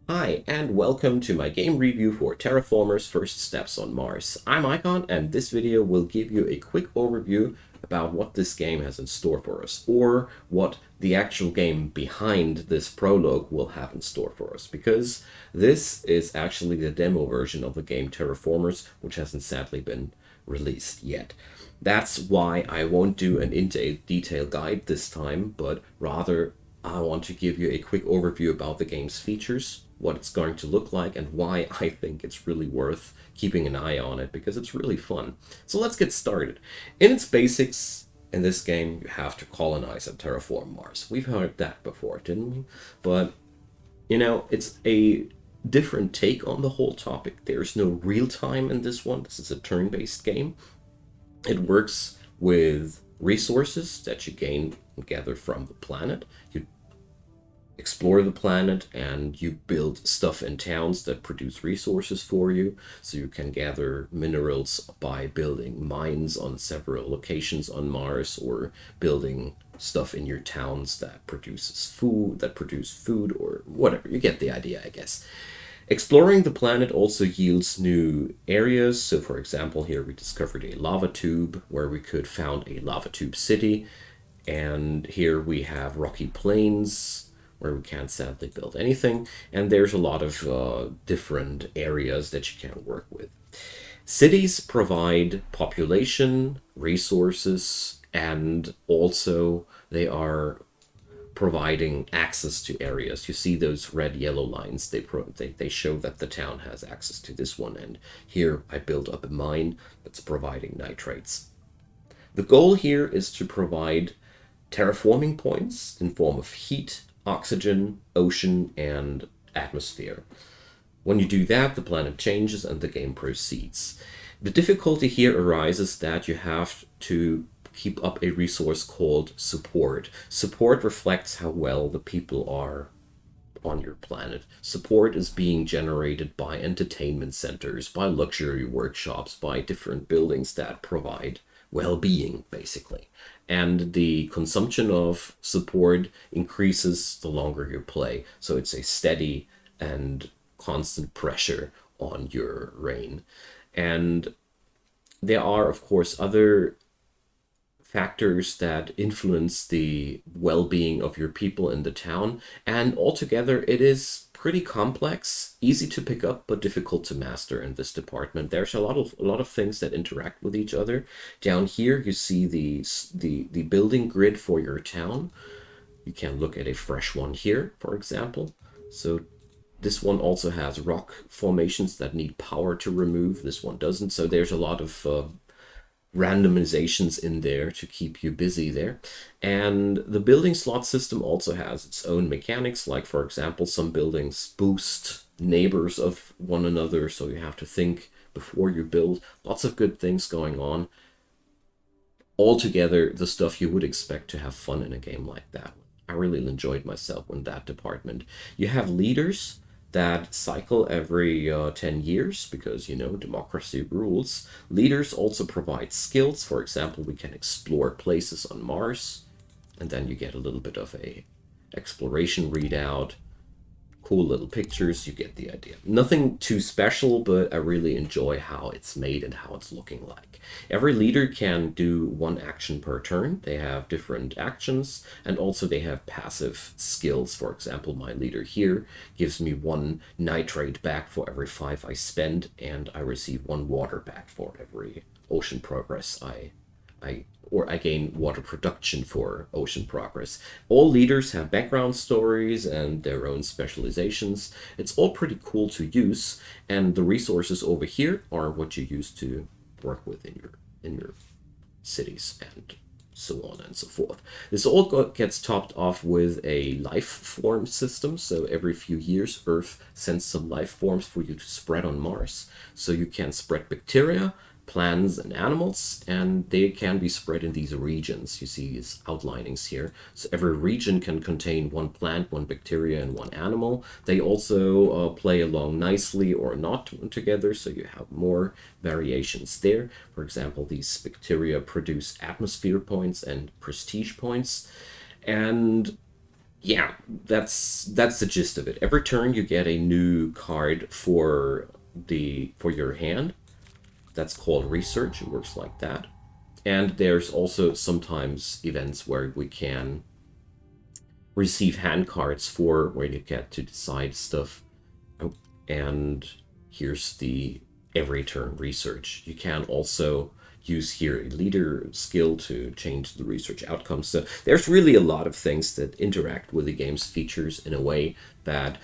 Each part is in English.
Hi, and welcome to my game review for Terraformers First Steps on Mars. I'm Icon, and this video will give you a quick overview about what this game has in store for us, or what the actual game behind this prologue will have in store for us, because this is actually the demo version of the game Terraformers, which hasn't sadly been released yet. That's why I won't do an in-detail guide this time, but rather I want to give you a quick overview about the game's features, what it's going to look like, and why I think it's really worth keeping an eye on it, because it's really fun. So let's get started. In its basics, in this game, you have to colonize and terraform Mars. We've heard that before, didn't we? But, it's a different take on the whole topic. There's no real time in this one. This is a turn-based game. It works with resources that you gain and gather from the planet. You explore the planet and you build stuff in towns that produce resources for you, so you can gather minerals by building mines on several locations on Mars, or building stuff in your towns that produce food or whatever. You get the idea, I guess. Exploring the planet also yields new areas. So for example, here we discovered a lava tube where we could found a lava tube city, and here we have rocky plains where we can't sadly build anything, and there's a lot of different areas that you can work with. Cities provide population, resources, and also they are providing access to areas. You see those red yellow lines, they show that the town has access to this one, and here I built up a mine that's providing nitrates. The goal here is to provide terraforming points in form of heat, oxygen, ocean, and atmosphere. When you do that, the planet changes and the game proceeds. The difficulty here arises that you have to keep up a resource called support. Support reflects how well the people are on your planet. Support is being generated by entertainment centers, by luxury workshops, by different buildings that provide well-being, basically. And the consumption of support increases the longer you play. So it's a steady and constant pressure on your reign. And there are, of course, other factors that influence the well-being of your people in the town, and altogether it is pretty complex, easy to pick up but difficult to master in this department. There's a lot of things that interact with each other. Down here you see the building grid for your town. You can look at a fresh one here, for example. So this one also has rock formations that need power to remove. This one doesn't. So there's a lot of randomizations in there to keep you busy there. And the building slot system also has its own mechanics, like for example, some buildings boost neighbors of one another, so you have to think before you build. Lots of good things going on. Altogether, the stuff you would expect to have fun in a game like that. I really enjoyed myself in that department. You have leaders that cycle every 10 years because, democracy rules. Leaders also provide skills. For example, we can explore places on Mars, and then you get a little bit of a exploration readout. Cool little pictures, you get the idea. Nothing too special, but I really enjoy how it's made and how it's looking like. Every leader can do one action per turn. They have different actions, and also they have passive skills. For example, my leader here gives me 1 nitrate back for every 5 I spend, and I receive 1 water back for every ocean progress I gain water production for ocean progress. All leaders have background stories and their own specializations. It's all pretty cool to use, and the resources over here are what you use to work with in your cities and so on and so forth. This all gets topped off with a life form system. So every few years, Earth sends some life forms for you to spread on Mars. So you can spread bacteria, plants, and animals, and they can be spread in these regions. You see these outlinings here. So every region can contain 1 plant, 1 bacteria, and 1 animal. They also play along nicely or not together, so you have more variations there. For example, these bacteria produce atmosphere points and prestige points. And yeah, that's the gist of it. Every turn you get a new card for your hand. That's called research. It works like that. And there's also sometimes events where we can receive hand cards for where you get to decide stuff. Oh, and here's the every turn research. You can also use here a leader skill to change the research outcomes. So there's really a lot of things that interact with the game's features in a way that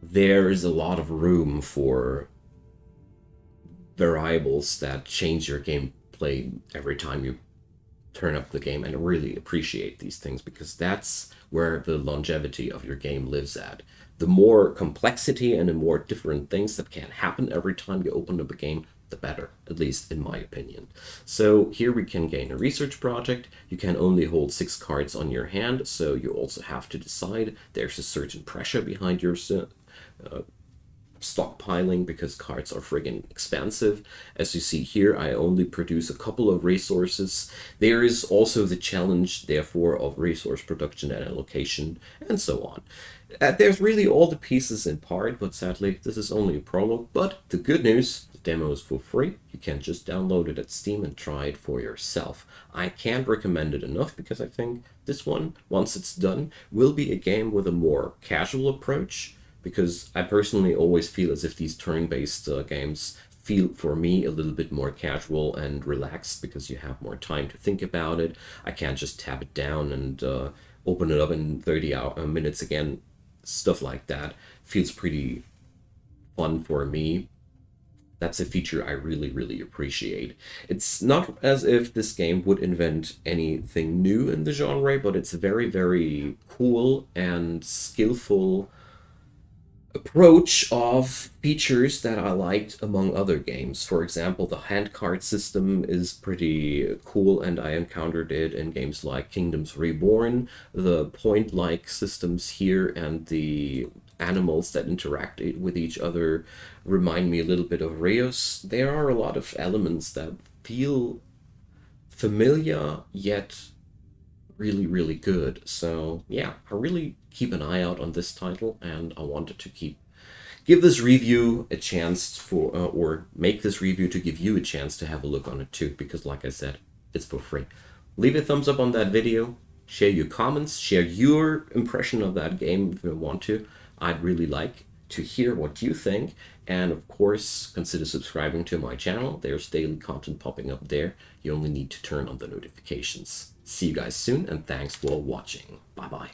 there is a lot of room for variables that change your gameplay every time you turn up the game, and I really appreciate these things because that's where the longevity of your game lives at. The more complexity and the more different things that can happen every time you open up a game, the better, at least in my opinion. So here we can gain a research project. You can only hold 6 cards on your hand, so you also have to decide. There's a certain pressure behind your stockpiling because cards are friggin' expensive. As you see here, I only produce a couple of resources. There is also the challenge, therefore, of resource production and allocation, and so on. There's really all the pieces in part, but sadly, this is only a prologue. But the good news, the demo is for free. You can just download it at Steam and try it for yourself. I can't recommend it enough because I think this one, once it's done, will be a game with a more casual approach, because I personally always feel as if these turn-based games feel for me a little bit more casual and relaxed because you have more time to think about it. I can't just tap it down and open it up in 30 minutes again. Stuff like that feels pretty fun for me. That's a feature I really, really appreciate. It's not as if this game would invent anything new in the genre, but it's very, very cool and skillful approach of features that I liked among other games. For example, the hand card system is pretty cool, and I encountered it in games like Kingdoms Reborn. The point-like systems here and the animals that interact with each other remind me a little bit of Rios. There are a lot of elements that feel familiar yet really, really good. So yeah, I really keep an eye out on this title, and I wanted to give this review a chance for, or make this review to give you a chance to have a look on it too, because like I said, it's for free. Leave a thumbs up on that video, share your comments, share your impression of that game if you want to. I'd really like to hear what you think, and of course consider subscribing to my channel. There's daily content popping up there. You only need to turn on the notifications. See you guys soon, and thanks for watching. Bye bye.